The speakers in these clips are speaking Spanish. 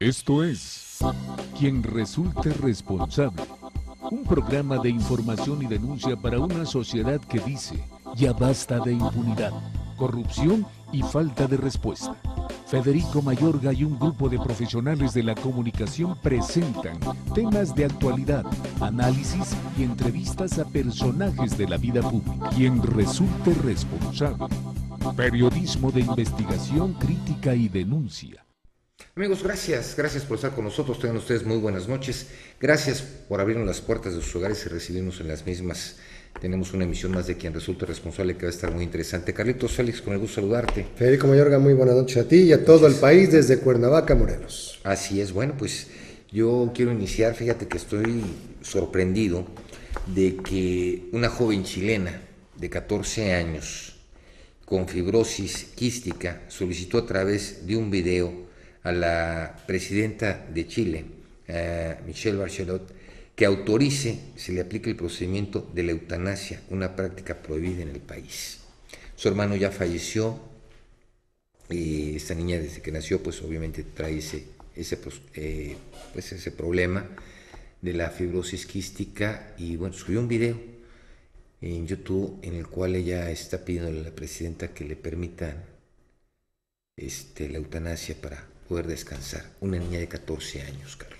Esto es Quien Resulte Responsable, un programa de información y denuncia para una sociedad que dice, ya basta de impunidad, corrupción y falta de respuesta. Federico Mayorga y un grupo de profesionales de la comunicación presentan temas de actualidad, análisis y entrevistas a personajes de la vida pública. Quien resulte responsable. Periodismo de investigación, crítica y denuncia. Amigos, gracias por estar con nosotros. Tengan ustedes muy buenas noches. Gracias por abrirnos las puertas de sus hogares y recibirnos en las mismas. Tenemos una emisión más de Quien Resulte Responsable que va a estar muy interesante. Carlitos Félix, con el gusto de saludarte. Federico Mayorga, muy buenas noches a ti y a todo el país desde Cuernavaca, Morelos. Así es, bueno, pues yo quiero iniciar, fíjate que estoy sorprendido de que una joven chilena de 14 años con fibrosis quística solicitó a través de un video a la presidenta de Chile, Michelle Bachelet, que autorice, se le aplique el procedimiento de la eutanasia, una práctica prohibida en el país. Su hermano ya falleció, y esta niña desde que nació, pues obviamente trae ese problema de la fibrosis quística, y bueno, subió un video en YouTube en el cual ella está pidiendo a la presidenta que le permitan la eutanasia para poder descansar. Una niña de 14 años, Carlos.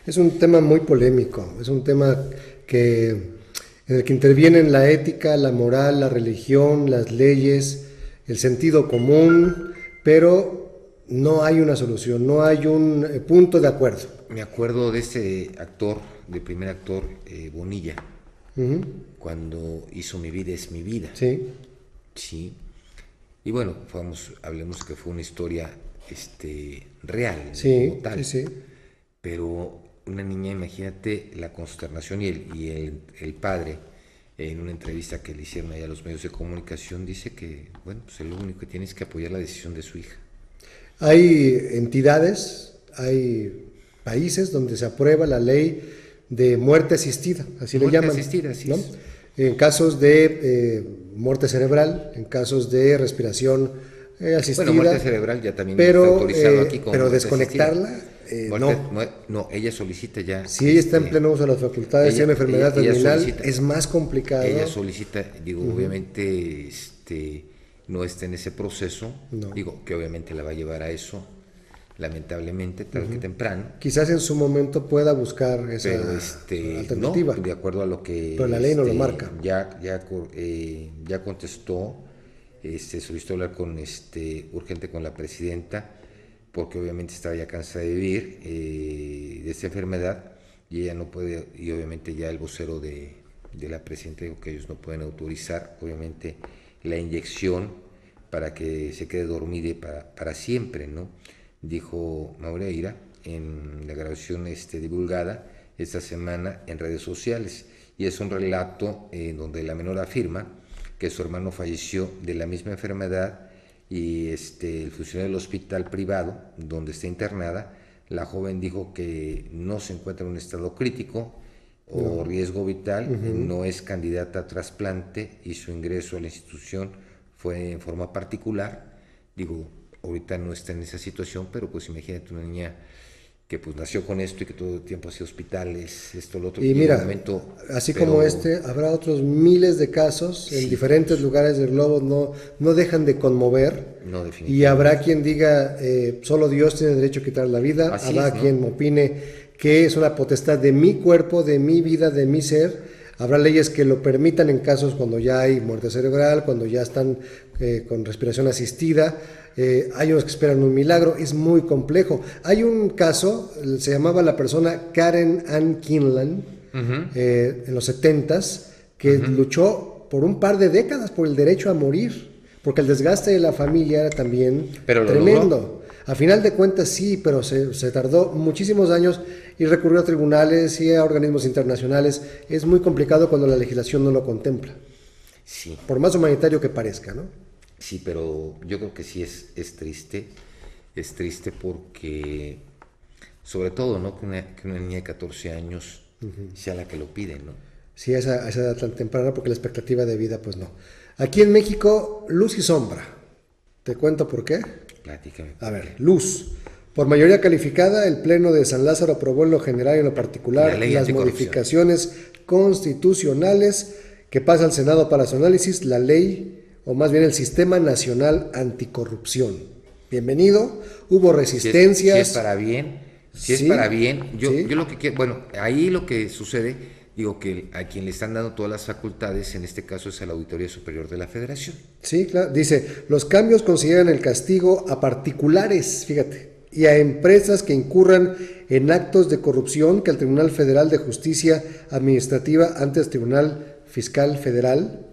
Es un tema muy polémico, es un tema en el que intervienen la ética, la moral, la religión, las leyes, el sentido común, pero no hay una solución, no hay un punto de acuerdo. Me acuerdo de este actor, de primer actor, Bonilla, cuando hizo Mi vida es mi vida. Sí. Sí. Y bueno, hablemos que fue una historia real, sí, como tal. Sí. Pero una niña, imagínate la consternación y el padre, en una entrevista que le hicieron allá a los medios de comunicación, dice que, bueno, pues lo único que tiene es que apoyar la decisión de su hija. Hay entidades, hay países donde se aprueba la ley de muerte asistida, así le llaman. Muerte asistida, sí. ¿No? En casos de muerte cerebral, en casos de respiración asistida. Bueno, muerte cerebral ya también está autorizado aquí como pero desconectarla, no, ella solicita ya. Si ella está en pleno uso de las facultades, tiene una enfermedad terminal, es más complicado. Ella solicita, obviamente no está en ese proceso, que obviamente la va a llevar a eso, lamentablemente, tarde que temprano. Quizás en su momento pueda buscar esa alternativa. No, de acuerdo a lo que... Pero la ley no lo marca. Ya contestó, solicitó hablar urgente con la presidenta, porque obviamente estaba ya cansada de vivir de esta enfermedad, y ella no puede, y obviamente ya el vocero de la presidenta dijo que ellos no pueden autorizar, obviamente, la inyección para que se quede dormida para siempre, ¿no? Dijo Maureira en la grabación divulgada esta semana en redes sociales, y es un relato donde la menor afirma que su hermano falleció de la misma enfermedad, y el funcionario del hospital privado donde está internada, la joven dijo que no se encuentra en un estado crítico o riesgo vital, no es candidata a trasplante, y su ingreso a la institución fue en forma particular. Ahorita no está en esa situación, pero pues imagínate una niña que pues nació con esto y que todo el tiempo ha sido hospitales, esto, lo otro. Y mira, como habrá otros miles de casos en diferentes lugares del globo, no dejan de conmover. No, definitivamente. Y habrá quien diga, solo Dios tiene derecho a quitar la vida. Habrá quien opine que es una potestad de mi cuerpo, de mi vida, de mi ser. Habrá leyes que lo permitan en casos cuando ya hay muerte cerebral, cuando ya están con respiración asistida. Hay unos que esperan un milagro, es muy complejo. Hay un caso, se llamaba la persona Karen Ann Kinlan, en los 70s, que luchó por un par de décadas por el derecho a morir, porque el desgaste de la familia era también tremendo. A final de cuentas sí, pero se tardó muchísimos años y recurrió a tribunales y a organismos internacionales. Es muy complicado cuando la legislación no lo contempla. Sí. Por más humanitario que parezca, ¿no? Sí, pero yo creo que sí es triste. Es triste porque, sobre todo, ¿no? Que una niña de 14 años sea la que lo pide, ¿no? Sí, a esa edad tan temprana, porque la expectativa de vida, pues no. Aquí en México, luz y sombra. ¿Te cuento por qué? Platícame. A ver, luz. Por mayoría calificada, el Pleno de San Lázaro aprobó en lo general y en lo particular las modificaciones constitucionales que pasa al Senado para su análisis, la ley, o más bien el Sistema Nacional Anticorrupción. Bienvenido, hubo resistencias. Si es para bien, es para bien. Yo lo que quiero, bueno, ahí lo que sucede, digo que a quien le están dando todas las facultades, en este caso es a la Auditoría Superior de la Federación. Sí, claro, dice, los cambios consideran el castigo a particulares, fíjate, y a empresas que incurran en actos de corrupción que el Tribunal Federal de Justicia Administrativa, antes Tribunal Fiscal Federal,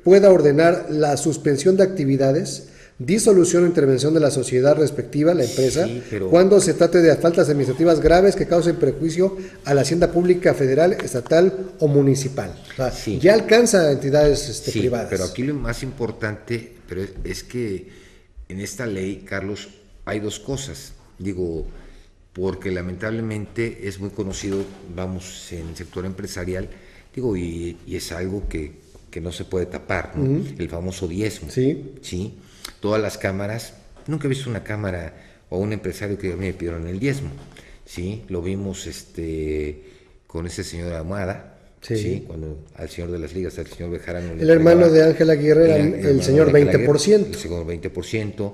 pueda ordenar la suspensión de actividades, disolución o intervención de la sociedad respectiva, la empresa, cuando se trate de faltas administrativas graves que causen perjuicio a la hacienda pública federal, estatal o municipal. O sea, ya alcanza a entidades privadas. Pero aquí lo más importante es que en esta ley, Carlos, hay dos cosas, digo, porque lamentablemente es muy conocido, vamos, en el sector empresarial, digo, y es algo que no se puede tapar, ¿no? El famoso diezmo. Sí. Todas las cámaras, nunca he visto una cámara o un empresario que me pidieron el diezmo, ¿sí? Lo vimos con ese señor Ahumada, ¿sí? Cuando al señor de las ligas, al señor Bejarano. El hermano de Ángel Aguirre, el señor 20%. El señor 20%.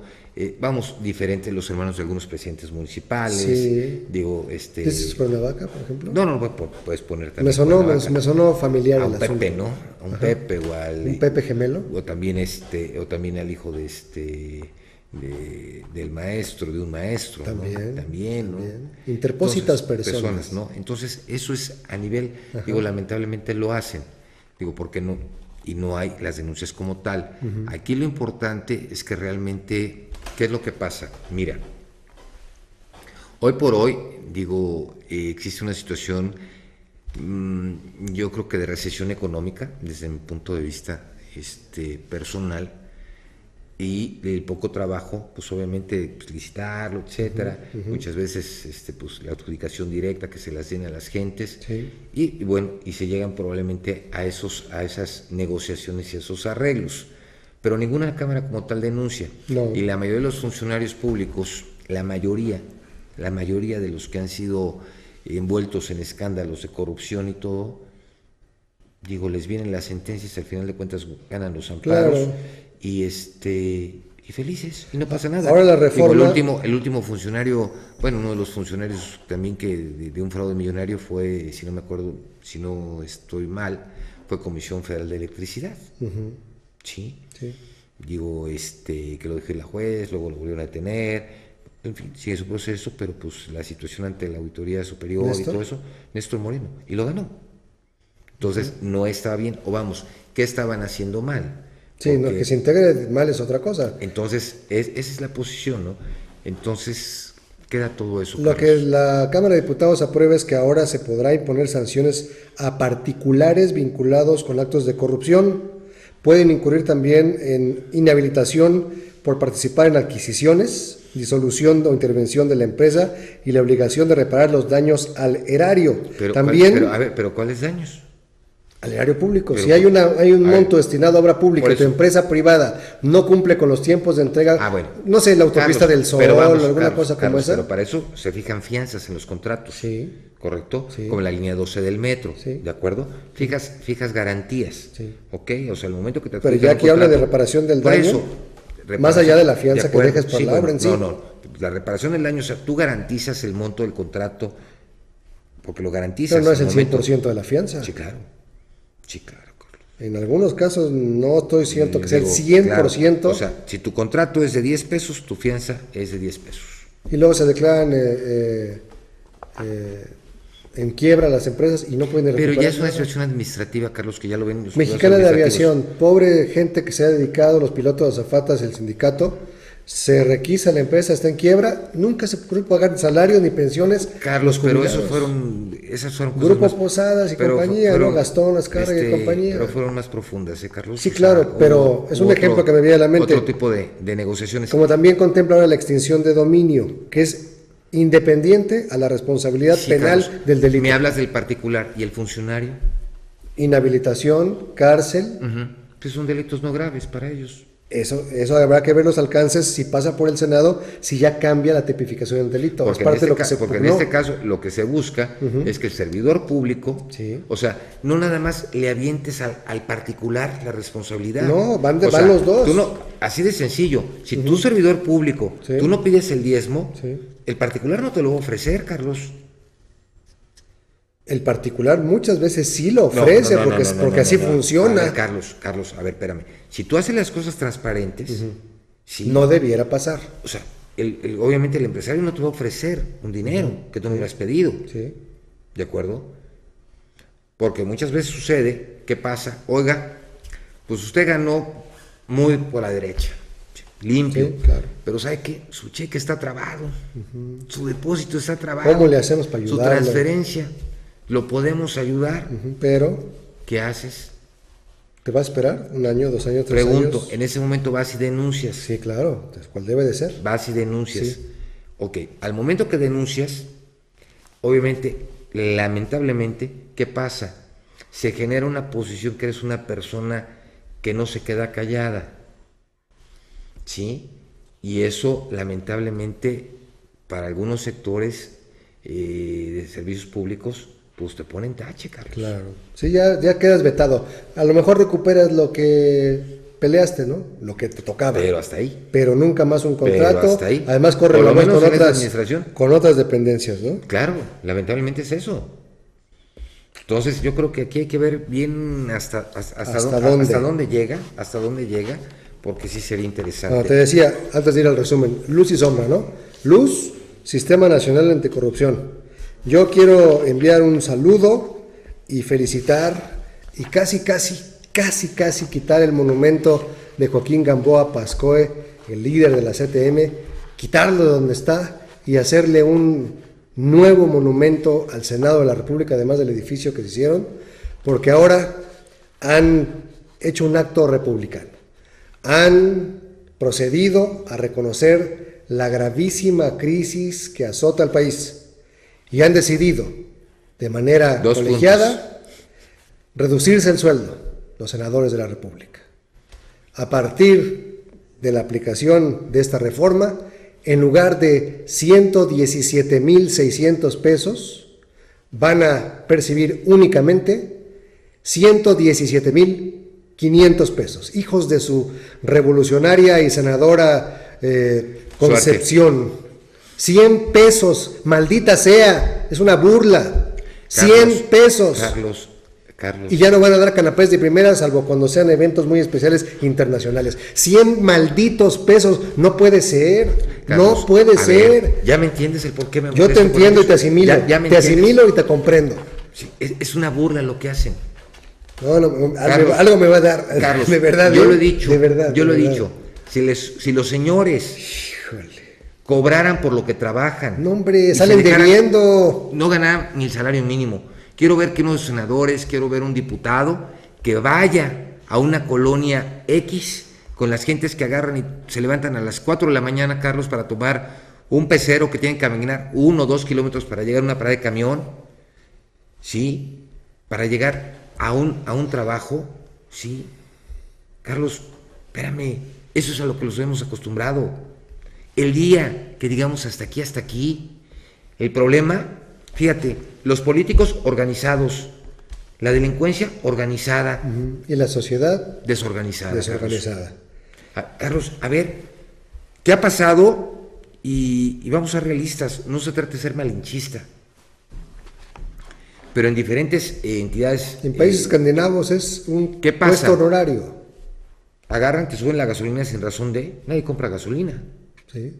Vamos, diferentes los hermanos de algunos presidentes municipales. Digo, ¿Es Cuernavaca, por ejemplo? No, puedes poner también. Me sonó familiar. A un Pepe, ¿no? A un Pepe o al. ¿Un Pepe gemelo? O también al hijo de del maestro, de un maestro. También, ¿no? Interpósitas personas, ¿no? Entonces, eso es a nivel, digo, lamentablemente lo hacen. Digo, ¿por qué no? Y no hay las denuncias como tal. Aquí lo importante es que realmente, ¿qué es lo que pasa? Mira, hoy por hoy, digo, existe una situación, yo creo que de recesión económica, desde mi punto de vista personal, y el poco trabajo, pues obviamente licitarlo, etcétera, muchas veces pues la adjudicación directa que se las den a las gentes, y bueno, y se llegan probablemente a esas negociaciones y esos arreglos, pero ninguna cámara como tal denuncia, y la mayoría de los funcionarios públicos, la mayoría de los que han sido envueltos en escándalos de corrupción y todo, digo, les vienen las sentencias, al final de cuentas ganan los amparos, y felices, y no pasa nada. Ahora la reforma. Digo, el último funcionario, bueno, uno de los funcionarios también que de un fraude millonario fue, si no estoy mal, fue Comisión Federal de Electricidad. Sí. Digo, que lo dejó la juez, luego lo volvieron a detener, en fin, sigue su proceso, pero pues la situación ante la Auditoría Superior y todo eso, Néstor Moreno, y lo ganó. Entonces, no estaba bien, o vamos, ¿qué estaban haciendo mal? Que se integre mal es otra cosa. Entonces, esa es la posición, ¿no? Entonces, queda todo eso. Lo que la Cámara de Diputados aprueba es que ahora se podrá imponer sanciones a particulares vinculados con actos de corrupción. Pueden incurrir también en inhabilitación por participar en adquisiciones, disolución o intervención de la empresa y la obligación de reparar los daños al erario. Pero ¿cuáles daños? Al erario público. Pero, si hay un monto destinado a obra pública y tu empresa privada no cumple con los tiempos de entrega, no sé, la autopista del Sol o alguna cosa como esa. Pero para eso se fijan fianzas en los contratos, ¿correcto? Como la línea 12 del metro, ¿de acuerdo? Fijas garantías, ¿ok? O sea, el momento que te... Pero ya aquí habla de reparación del daño, más allá de la fianza que dejes por la obra en sí. No, la reparación del daño, o sea, tú garantizas el monto del contrato, porque lo garantizas. Pero no es el 100% de la fianza. Sí, claro. Carlos. En algunos casos no estoy cierto que sea el 100%. Claro. O sea, si tu contrato es de 10 pesos, tu fianza es de 10 pesos. Y luego se declaran en quiebra las empresas y no pueden recuperar. Pero ya es una situación administrativa, Carlos, que ya lo ven los Mexicana de Aviación, pobre gente que se ha dedicado, los pilotos azafatas, el sindicato, se requisa la empresa, está en quiebra, nunca se pudo pagar salarios ni pensiones. Carlos, pero esas fueron Grupo más, Posadas y compañía, ¿no? Gastón, Azcárraga y compañía. Pero fueron más profundas, Carlos. Sí, claro, pero es un ejemplo que me viene a la mente. Otro tipo de negociaciones. Como también contempla ahora la extinción de dominio, que es independiente a la responsabilidad penal, Carlos, del delito. Me hablas del particular y el funcionario. Inhabilitación, cárcel. Pues son delitos no graves para ellos. Eso habrá que ver los alcances si pasa por el Senado, si ya cambia la tipificación del delito. Porque, es parte de lo que porque en este caso lo que se busca es que el servidor público, o sea, no nada más le avientes al particular la responsabilidad. No, van los dos. Tú no, así de sencillo, si tú servidor público, tú no pides el diezmo, el particular no te lo va a ofrecer, Carlos. El particular muchas veces sí lo ofrece, porque así funciona. A ver, Carlos, a ver, espérame. Si tú haces las cosas transparentes, sí, no debiera pasar. O sea, obviamente el empresario no te va a ofrecer un dinero que tú no hubieras pedido. Sí. ¿De acuerdo? Porque muchas veces sucede, ¿qué pasa? Oiga, pues usted ganó muy por la derecha, limpio, claro. Pero ¿sabe qué? Su cheque está trabado, su depósito está trabado. ¿Cómo le hacemos para ayudarlo? Su transferencia. Lo podemos ayudar. Pero ¿qué haces? ¿Te va a esperar? ¿1 año, 2 años, 3 años? Pregunto, en ese momento vas y denuncias. Sí, claro, ¿cuál debe de ser? Vas y denuncias. Sí. Ok, al momento que denuncias, obviamente, lamentablemente, ¿qué pasa? Se genera una posición que eres una persona que no se queda callada. ¿Sí? Y eso, lamentablemente, para algunos sectores de servicios públicos, pues te ponen tache, Carlos. Claro. Sí, ya quedas vetado. A lo mejor recuperas lo que peleaste, ¿no? Lo que te tocaba. Pero hasta ahí. Pero nunca más un contrato. Pero hasta ahí. Además corre lo menos con otras dependencias, ¿no? Claro, lamentablemente es eso. Entonces yo creo que aquí hay que ver bien hasta dónde llega, porque sí sería interesante. Te decía, antes de ir al resumen, luz y sombra, ¿no? Luz, Sistema Nacional Anticorrupción. Yo quiero enviar un saludo y felicitar y casi quitar el monumento de Joaquín Gamboa Pascoe, el líder de la CTM, quitarlo de donde está y hacerle un nuevo monumento al Senado de la República, además del edificio que se hicieron, porque ahora han hecho un acto republicano. Han procedido a reconocer la gravísima crisis que azota al país. Y han decidido, de manera colegiada, reducirse el sueldo, los senadores de la República. A partir de la aplicación de esta reforma, en lugar de 117,600 pesos, van a percibir únicamente 117,500 pesos. Hijos de su revolucionaria y senadora concepción. Suerte. 100 pesos, maldita sea, es una burla. Carlos, 100 pesos. Carlos. Y ya no van a dar canapés de primera, salvo cuando sean eventos muy especiales internacionales. 100 malditos pesos, no puede ser. Carlos, no puede ser. Ver, ya me entiendes el por qué me Yo te entiendo y te asimilo. Te asimilo y te comprendo. Sí, es una burla lo que hacen. No, Carlos, algo me va a dar. Carlos, de verdad. Yo lo he dicho. De verdad. Yo lo he dicho. Si los señores cobraran por lo que trabajan. No, hombre, salen debiendo. No ganan ni el salario mínimo. Quiero ver que unos senadores, quiero ver un diputado que vaya a una colonia X con las gentes que agarran y se levantan a las 4 de la mañana, Carlos, para tomar un pecero que tienen que caminar 1 o 2 kilómetros para llegar a una parada de camión, ¿sí? Para llegar a un trabajo, ¿sí? Carlos, espérame, eso es a lo que los hemos acostumbrado. El día que digamos hasta aquí, el problema, fíjate, los políticos organizados, la delincuencia organizada. Y la sociedad desorganizada. Carlos, a ver, ¿qué ha pasado? Y vamos a ser realistas, no se trata de ser malinchista, pero en diferentes entidades. En países escandinavos es un puesto honorario. Agarran, te suben la gasolina sin razón de, nadie compra gasolina. Sí.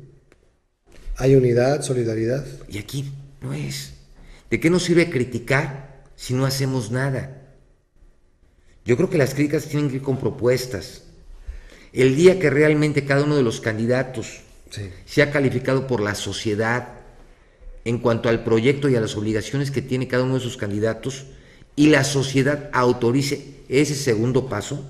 Hay unidad, solidaridad. Y aquí no es. ¿De qué nos sirve criticar si no hacemos nada? Yo creo que las críticas tienen que ir con propuestas. El día que realmente cada uno de los candidatos sea calificado por la sociedad en cuanto al proyecto y a las obligaciones que tiene cada uno de sus candidatos y la sociedad autorice ese segundo paso,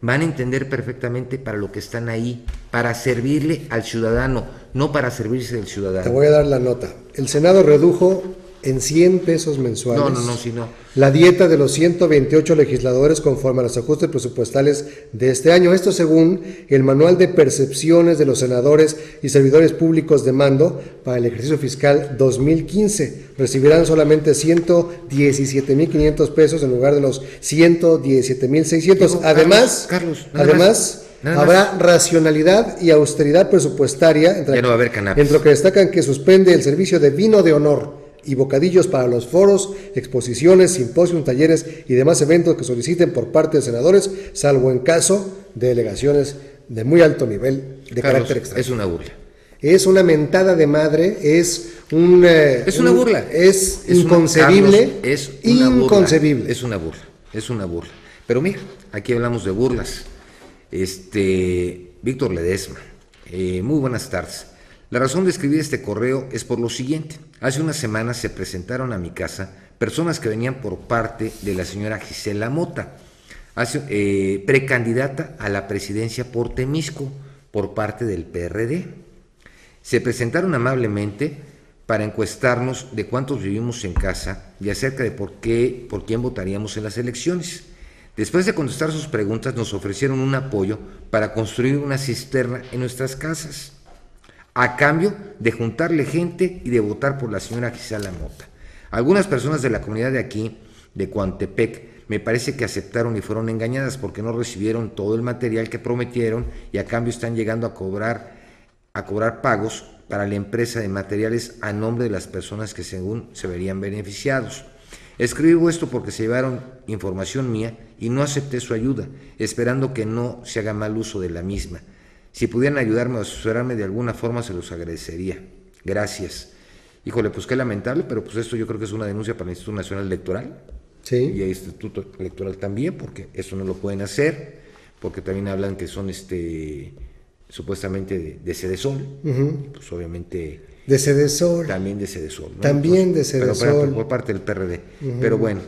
van a entender perfectamente para lo que están ahí, para servirle al ciudadano, no para servirse del ciudadano. Te voy a dar la nota. El Senado redujo en 100 pesos mensuales. No, sí, no. La dieta de los 128 legisladores conforme a los ajustes presupuestales de este año. Esto según el Manual de Percepciones de los Senadores y Servidores Públicos de Mando para el ejercicio fiscal 2015. Recibirán solamente 117,500 pesos en lugar de los 117,600. Además, Carlos, habrá racionalidad y austeridad presupuestaria, ya no va a haber canapés. entre lo que destacan que suspende el servicio de vino de honor y bocadillos para los foros, exposiciones, simposios, talleres y demás eventos que soliciten por parte de senadores, salvo en caso de delegaciones de muy alto nivel de carácter extranjero. Es una burla. Es una mentada de madre, es una burla. Es inconcebible. Es una burla. Pero mira, aquí hablamos de burlas. Víctor Ledesma, muy buenas tardes. La razón de escribir este correo es por lo siguiente. Hace unas semanas se presentaron a mi casa personas que venían por parte de la señora Gisela Mota, precandidata a la presidencia por Temisco, por parte del PRD. Se presentaron amablemente para encuestarnos de cuántos vivimos en casa y acerca de por quién votaríamos en las elecciones. Después de contestar sus preguntas, nos ofrecieron un apoyo para construir una cisterna en nuestras casas, a cambio de juntarle gente y de votar por la señora Gisela Mota. Algunas personas de la comunidad de aquí, de Coantepec, me parece que aceptaron y fueron engañadas porque no recibieron todo el material que prometieron y a cambio están llegando a cobrar pagos para la empresa de materiales a nombre de las personas que según se verían beneficiados. Escribo esto porque se llevaron información mía y no acepté su ayuda, esperando que no se haga mal uso de la misma. Si pudieran ayudarme o asesorarme de alguna forma, se los agradecería. Gracias. Híjole, pues qué lamentable, pero pues esto yo creo que es una denuncia para el Instituto Nacional Electoral. Sí. Y el Instituto Electoral también, porque eso no lo pueden hacer, porque también hablan que son supuestamente de Sedesol, pues obviamente... De Sedesol. También de Sedesol, ¿no? También de Sedesol. Pero por parte del PRD. Pero bueno,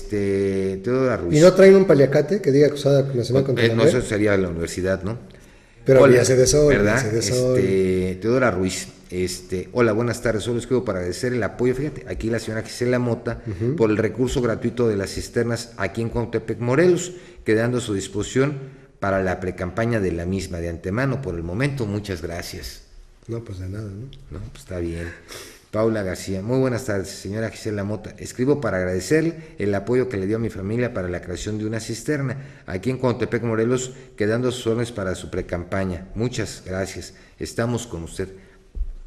Teodora Ruiz. ¿Y no traen un paliacate que diga acusada nacional contra la no, eso sería la universidad, ¿no? Pero había Sedesol, ¿verdad? Sedesol. Teodora Ruiz. Hola, buenas tardes. Solo escribo para agradecer el apoyo. Fíjate, aquí la señora Gisela Mota, por el recurso gratuito de las cisternas aquí en Cuautepec, Morelos, quedando a su disposición para la precampaña de la misma de antemano. Por el momento, muchas gracias. No, pues de nada, ¿no? No, pues está bien. Paula García, muy buenas tardes, señora Gisela Mota. Escribo para agradecerle el apoyo que le dio a mi familia para la creación de una cisterna aquí en Cuautepec, Morelos, quedando sus órdenes para su precampaña. Muchas gracias. Estamos con usted.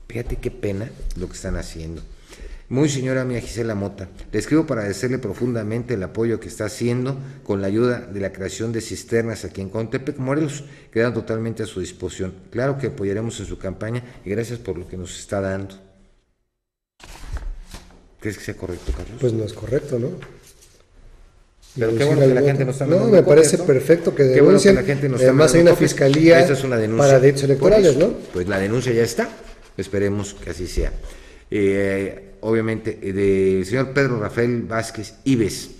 Fíjate qué pena lo que están haciendo. Muy señora mía Gisela Mota, le escribo para agradecerle profundamente el apoyo que está haciendo con la ayuda de la creación de cisternas aquí en Cuautepec, Morelos, quedan totalmente a su disposición. Claro que apoyaremos en su campaña y gracias por lo que nos está dando. ¿Crees que sea correcto, Carlos? Pues no es correcto, ¿no? Pero qué bueno que la gente no está... No, me parece perfecto que denuncien. Además hay una fiscalía para delitos electorales, ¿no? Pues la denuncia ya está, esperemos que así sea. Obviamente, del señor Pedro Rafael Vázquez Ives,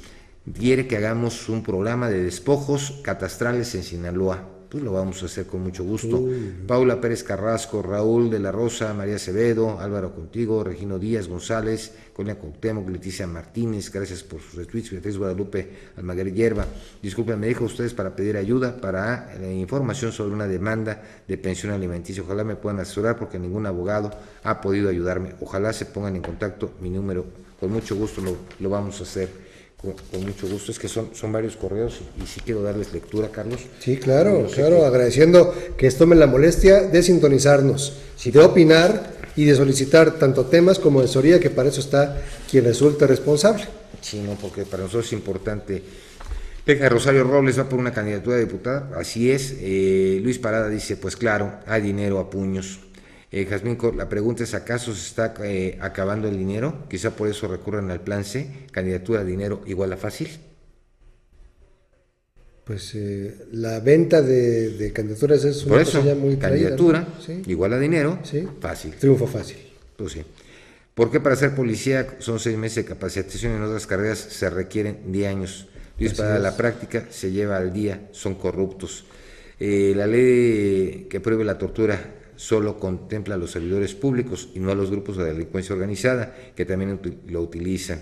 quiere que hagamos un programa de despojos catastrales en Sinaloa. Pues lo vamos a hacer con mucho gusto. Paula Pérez Carrasco, Raúl de la Rosa, María Acevedo, Álvaro Contigo, Regino Díaz González, Colia Cuauhtémoc, Leticia Martínez, gracias por sus retweets, Beatriz Guadalupe Almaguer Hierba. Disculpen, me dijo ustedes para pedir ayuda para información sobre una demanda de pensión alimenticia. Ojalá me puedan asesorar porque ningún abogado ha podido ayudarme. Ojalá se pongan en contacto, mi número, con mucho gusto lo vamos a hacer. Con mucho gusto, es que son varios correos y sí quiero darles lectura, Carlos. Sí, claro, agradeciendo que tomen la molestia de sintonizarnos, de opinar y de solicitar tanto temas como asesoría, que para eso está quien resulta responsable. Sí, no, porque para nosotros es importante. Peja Rosario Robles va por una candidatura de diputada, así es. Luis Parada dice, pues claro, hay dinero a puños. Jazmín, la pregunta es, ¿acaso se está acabando el dinero? Quizá por eso recurran al plan C, candidatura de dinero igual a fácil. Pues la venta de candidaturas es una cosa ya muy candidatura traída, ¿no? ¿Sí? igual a dinero, sí. Fácil. Triunfo fácil. Pues sí. ¿Por qué para ser policía son 6 meses de capacitación y en otras carreras se requieren 10 años? Luis, para la práctica se lleva al día, son corruptos. La ley que prohíbe la tortura solo contempla a los servidores públicos y no a los grupos de delincuencia organizada, que también lo utilizan.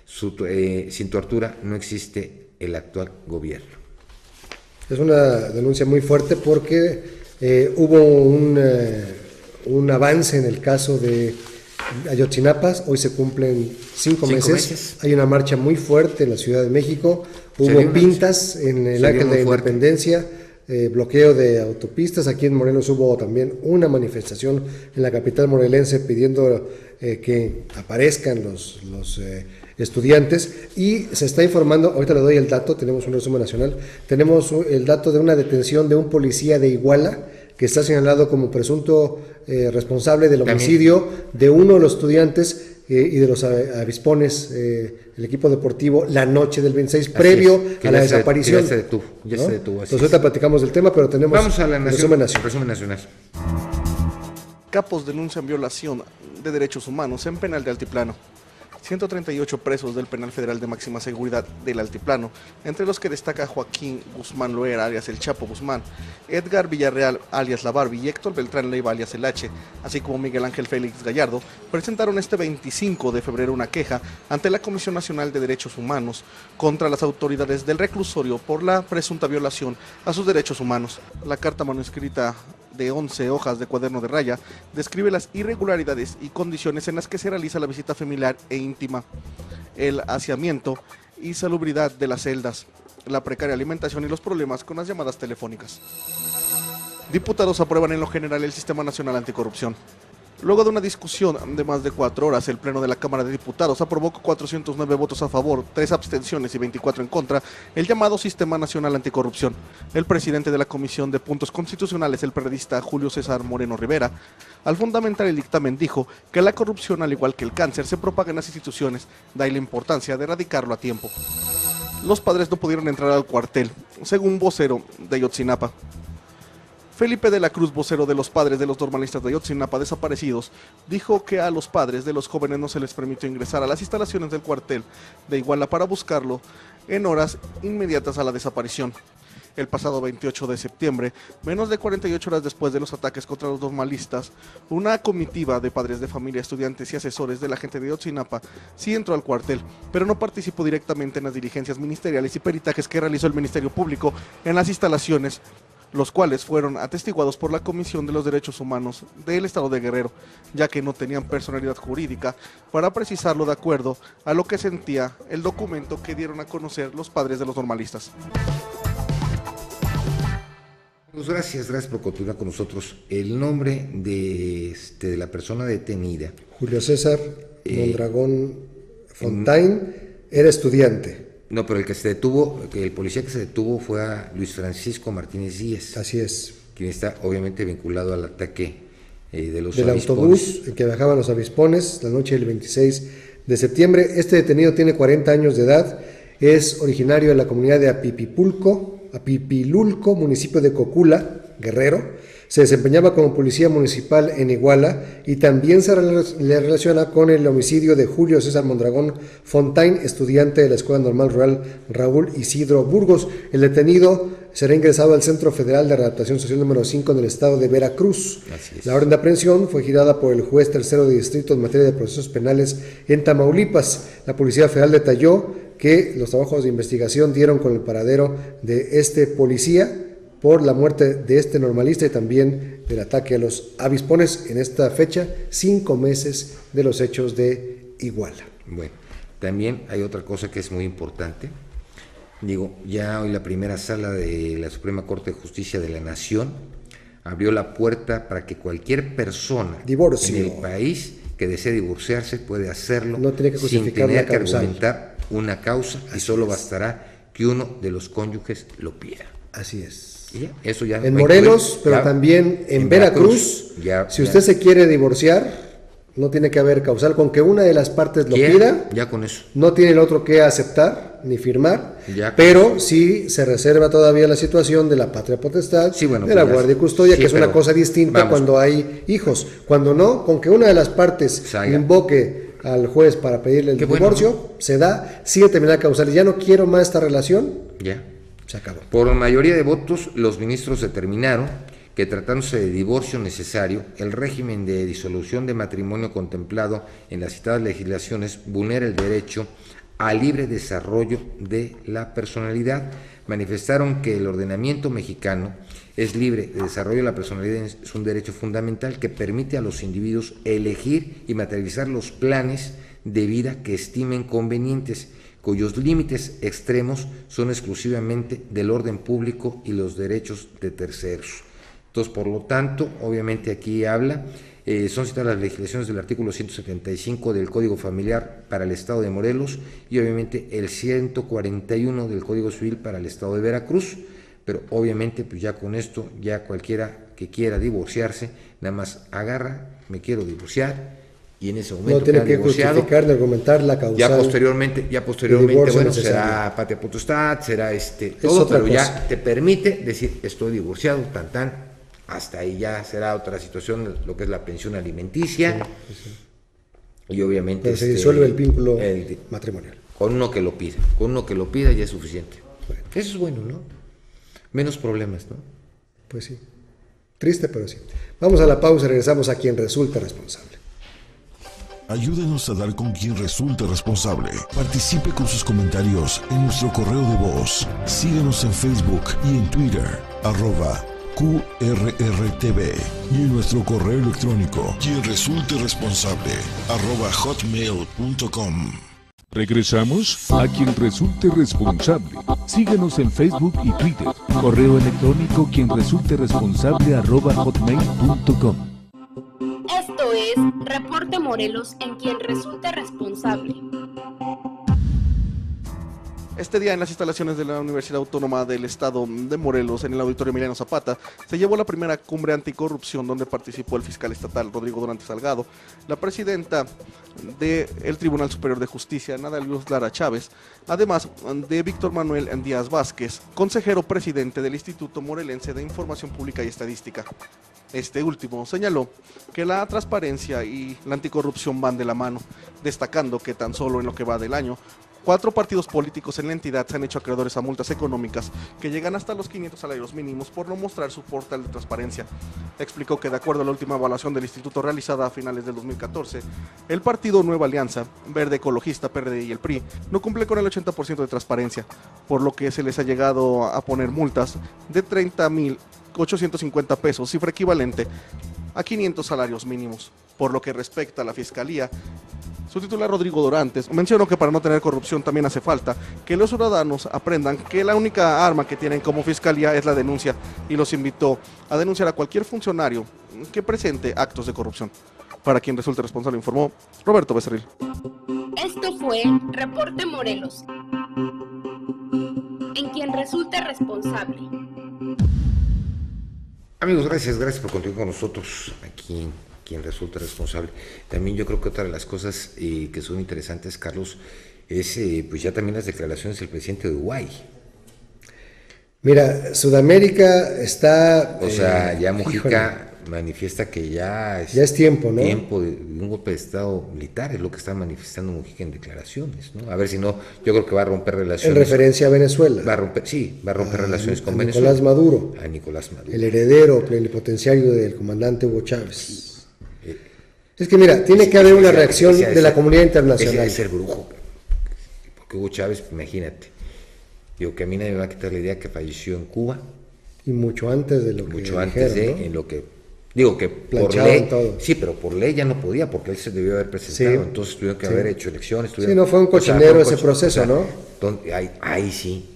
Sin tortura no existe el actual gobierno. Es una denuncia muy fuerte porque hubo un avance en el caso de Ayotzinapa. Hoy se cumplen 5 meses. Hay una marcha muy fuerte en la Ciudad de México. Hubo pintas en el Ángel de Independencia, bloqueo de autopistas. Aquí en Morelos hubo también una manifestación en la capital morelense pidiendo que aparezcan los estudiantes, y se está informando, ahorita le doy el dato, tenemos un resumen nacional, tenemos el dato de una detención de un policía de Iguala que está señalado como presunto responsable del homicidio de uno de los estudiantes y de los avispones, el equipo deportivo, la noche del 26, previo a la desaparición. Ya se detuvo. Entonces ahorita platicamos del tema, pero tenemos el resumen nacional. Capos denuncian violación de derechos humanos en penal de Altiplano. 138 presos del Penal Federal de Máxima Seguridad del Altiplano, entre los que destaca Joaquín Guzmán Loera, alias El Chapo Guzmán, Edgar Villarreal, alias La Barbie, y Héctor Beltrán Leiva, alias El H, así como Miguel Ángel Félix Gallardo, presentaron este 25 de febrero una queja ante la Comisión Nacional de Derechos Humanos contra las autoridades del reclusorio por la presunta violación a sus derechos humanos. La carta manuscrita de 11 hojas de cuaderno de raya, describe las irregularidades y condiciones en las que se realiza la visita familiar e íntima, el hacinamiento y salubridad de las celdas, la precaria alimentación y los problemas con las llamadas telefónicas. Diputados aprueban en lo general el Sistema Nacional Anticorrupción. Luego de una discusión de más de 4 horas, el Pleno de la Cámara de Diputados aprobó con 409 votos a favor, 3 abstenciones y 24 en contra, el llamado Sistema Nacional Anticorrupción. El presidente de la Comisión de Puntos Constitucionales, el periodista Julio César Moreno Rivera, al fundamentar el dictamen dijo que la corrupción, al igual que el cáncer, se propaga en las instituciones, de ahí la importancia de erradicarlo a tiempo. Los padres no pudieron entrar al cuartel, según vocero de Ayotzinapa. Felipe de la Cruz, vocero de los padres de los normalistas de Ayotzinapa desaparecidos, dijo que a los padres de los jóvenes no se les permitió ingresar a las instalaciones del cuartel de Iguala para buscarlo en horas inmediatas a la desaparición. El pasado 28 de septiembre, menos de 48 horas después de los ataques contra los normalistas, una comitiva de padres de familia, estudiantes y asesores de la gente de Ayotzinapa sí entró al cuartel, pero no participó directamente en las diligencias ministeriales y peritajes que realizó el Ministerio Público en las instalaciones, los cuales fueron atestiguados por la Comisión de los Derechos Humanos del Estado de Guerrero, ya que no tenían personalidad jurídica para precisarlo de acuerdo a lo que sentía el documento que dieron a conocer los padres de los normalistas. Pues gracias por continuar con nosotros. El nombre de la persona detenida, Julio César Mondragón Fontaine, era estudiante. No, pero el policía que se detuvo fue a Luis Francisco Martínez Díaz. Así es. Quien está obviamente vinculado al ataque del autobús en que viajaban los avispones la noche del 26 de septiembre. Este detenido tiene 40 años de edad, es originario de la comunidad de Apipilulco, municipio de Cocula, Guerrero. Se desempeñaba como policía municipal en Iguala y también se le relaciona con el homicidio de Julio César Mondragón Fontaine, estudiante de la Escuela Normal Rural Raúl Isidro Burgos. El detenido será ingresado al Centro Federal de Readaptación Social número 5 en el estado de Veracruz. La orden de aprehensión fue girada por el juez tercero de distrito en materia de procesos penales en Tamaulipas. La Policía Federal detalló que los trabajos de investigación dieron con el paradero de este policía por la muerte de este normalista y también del ataque a los avispones en esta fecha, 5 meses de los hechos de Iguala. Bueno, también hay otra cosa que es muy importante. Ya hoy la primera sala de la Suprema Corte de Justicia de la Nación abrió la puerta para que cualquier persona en el país que desee divorciarse puede hacerlo, no tiene que justificar, sin tener que argumentar una causa, y solo bastará que uno de los cónyuges lo pida. Así es. Eso ya en Morelos, pero también en Veracruz, si usted se quiere divorciar, no tiene que haber causal, con que una de las partes lo pida, ya con eso. No tiene el otro que aceptar ni firmar, pero sí se reserva todavía la situación de la patria potestad, de la guardia y custodia, que es una cosa distinta cuando hay hijos. Cuando no, con que una de las partes invoque al juez para pedirle el divorcio, se da, sí determinada causal, ya no quiero más esta relación, ya. Se acabó. Por mayoría de votos, los ministros determinaron que tratándose de divorcio necesario, el régimen de disolución de matrimonio contemplado en las citadas legislaciones vulnera el derecho al libre desarrollo de la personalidad. Manifestaron que el ordenamiento mexicano es libre de desarrollo de la personalidad, es un derecho fundamental que permite a los individuos elegir y materializar los planes de vida que estimen convenientes, cuyos límites extremos son exclusivamente del orden público y los derechos de terceros. Entonces, por lo tanto, obviamente aquí habla, son citadas las legislaciones del artículo 175 del Código Familiar para el Estado de Morelos y obviamente el 141 del Código Civil para el Estado de Veracruz, pero obviamente pues ya con esto, ya cualquiera que quiera divorciarse, nada más agarra, me quiero divorciar, y en ese momento no tiene que justificar ni argumentar la causal. Ya posteriormente bueno, será patria potestad, será todo, pero cosa. Ya te permite decir estoy divorciado, tan, hasta ahí ya será otra situación, lo que es la pensión alimenticia, sí. Y obviamente pero se disuelve el vínculo matrimonial. Con uno que lo pida ya es suficiente. Bueno. Eso es bueno, ¿no? Menos problemas, ¿no? Pues sí, triste pero sí. Vamos a la pausa y regresamos a quien resulta responsable. Ayúdenos a dar con quien resulte responsable. Participe con sus comentarios en nuestro correo de voz. Síguenos en Facebook y en Twitter, @QRRTV, y en nuestro correo electrónico, quien resulte responsable, @hotmail.com. Regresamos a quien resulte responsable. Síguenos en Facebook y Twitter. Correo electrónico quien resulte responsable @hotmail.com. Esto es Reporte Morelos en quien resulte responsable. Este día en las instalaciones de la Universidad Autónoma del Estado de Morelos, en el Auditorio Emiliano Zapata, se llevó la primera cumbre anticorrupción donde participó el fiscal estatal Rodrigo Durante Salgado, la presidenta del Tribunal Superior de Justicia, Nada Luz Lara Chávez, además de Víctor Manuel Díaz Vázquez, consejero presidente del Instituto Morelense de Información Pública y Estadística. Este último señaló que la transparencia y la anticorrupción van de la mano, destacando que tan solo en lo que va del año, 4 partidos políticos en la entidad se han hecho acreedores a multas económicas que llegan hasta los 500 salarios mínimos por no mostrar su portal de transparencia. Explicó que de acuerdo a la última evaluación del instituto realizada a finales del 2014, el partido Nueva Alianza, Verde Ecologista, PRD y el PRI no cumple con el 80% de transparencia, por lo que se les ha llegado a poner multas de 30,850 pesos, cifra equivalente a 500 salarios mínimos. Por lo que respecta a la Fiscalía, su titular Rodrigo Dorantes mencionó que para no tener corrupción también hace falta que los ciudadanos aprendan que la única arma que tienen como Fiscalía es la denuncia y los invitó a denunciar a cualquier funcionario que presente actos de corrupción. Para quien resulte responsable, informó Roberto Becerril. Esto fue Reporte Morelos en quien resulte responsable. Amigos, gracias por continuar con nosotros aquí en quien resulta responsable. También yo creo que otra de las cosas que son interesantes, Carlos, es pues ya también las declaraciones del presidente de Uruguay. Mira, Sudamérica está... O sea, ya Mujica manifiesta que ya es tiempo, ¿no? Tiempo de un golpe de Estado militar, es lo que está manifestando Mujica en declaraciones, ¿no? A ver si no, yo creo que va a romper relaciones. En referencia a Venezuela. Va a romper relaciones con Venezuela. A Maduro. A Nicolás Maduro. El heredero plenipotenciario del comandante Hugo Chávez. Es que mira, tiene que haber una reacción de la comunidad internacional. Es el brujo, porque Hugo Chávez, imagínate, digo que a mí nadie me va a quitar la idea que falleció en Cuba. Y mucho antes de lo que mucho antes de, ¿no? En lo que, digo que por ley, todo. Sí, pero por ley ya no podía, porque él se debió haber presentado, sí, entonces tuvieron que haber hecho elecciones. Sí, no fue un cochinero ese proceso, ¿no? Ahí sí,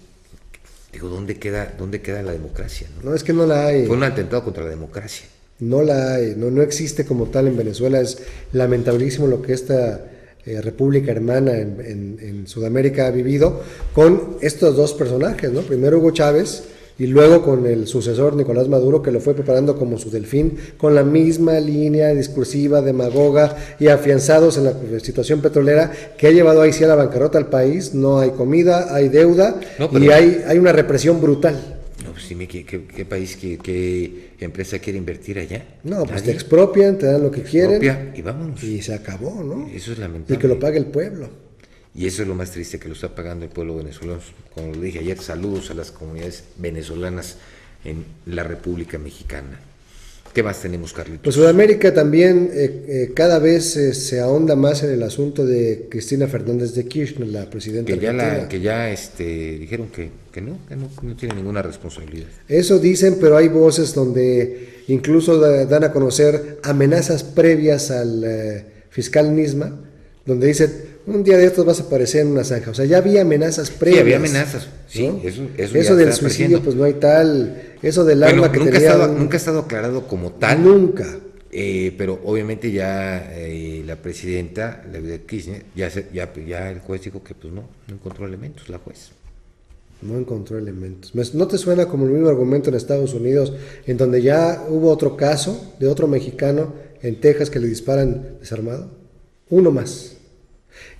digo, ¿dónde queda la democracia? No, es que no la hay. Fue un atentado contra la democracia. No la hay, no existe como tal en Venezuela. Es lamentabilísimo lo que esta república hermana en Sudamérica ha vivido con estos dos personajes, ¿no? Primero Hugo Chávez y luego con el sucesor Nicolás Maduro, que lo fue preparando como su delfín, con la misma línea discursiva, demagoga y afianzados en la situación petrolera que ha llevado ahí sí a la bancarrota al país. No hay comida, hay deuda, y hay una represión brutal. No, pues dime, ¿qué país, qué empresa quiere invertir allá? No, pues nadie. Te expropian, te dan lo que quieren. Y vámonos. Y se acabó, ¿no? Eso es lamentable. Y que lo pague el pueblo. Y eso es lo más triste, que lo está pagando el pueblo venezolano. Como lo dije ayer, saludos a las comunidades venezolanas en la República Mexicana. ¿Qué más tenemos, Carlitos? Pues Sudamérica también cada vez se ahonda más en el asunto de Cristina Fernández de Kirchner, la presidenta argentina. Que ya dijeron que no tiene ninguna responsabilidad. Eso dicen, pero hay voces donde incluso dan a conocer amenazas previas al fiscal Nisma, donde dice, un día de estos vas a aparecer en una zanja. O sea, ya había amenazas previas. Sí, había amenazas, sí, ¿no? Eso del suicidio, pues no hay tal. Eso del arma que tenía... Nunca ha estado aclarado como tal. Nunca. Pero obviamente ya la presidenta, la de Kirchner, ya el juez dijo que pues no encontró elementos, la juez. No encontró elementos. ¿No te suena como el mismo argumento en Estados Unidos, en donde ya hubo otro caso de otro mexicano en Texas que le disparan desarmado? Uno más.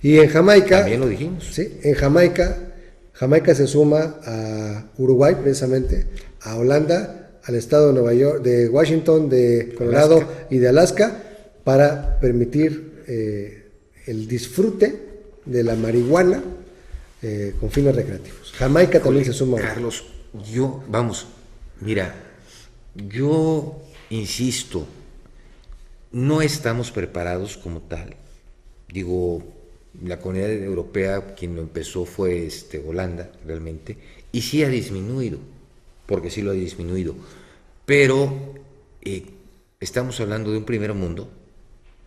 Y en Jamaica... También lo dijimos. Sí, en Jamaica se suma a Uruguay, precisamente, a Holanda, al estado de Nueva York, de Washington, de Colorado Alaska. Y de Alaska, para permitir el disfrute de la marihuana con fines recreativos. Jamaica también se suma. Carlos, yo insisto, no estamos preparados como tal. Digo, la comunidad europea, quien lo empezó fue Holanda, realmente, y sí ha disminuido, porque sí lo ha disminuido, pero estamos hablando de un primer mundo,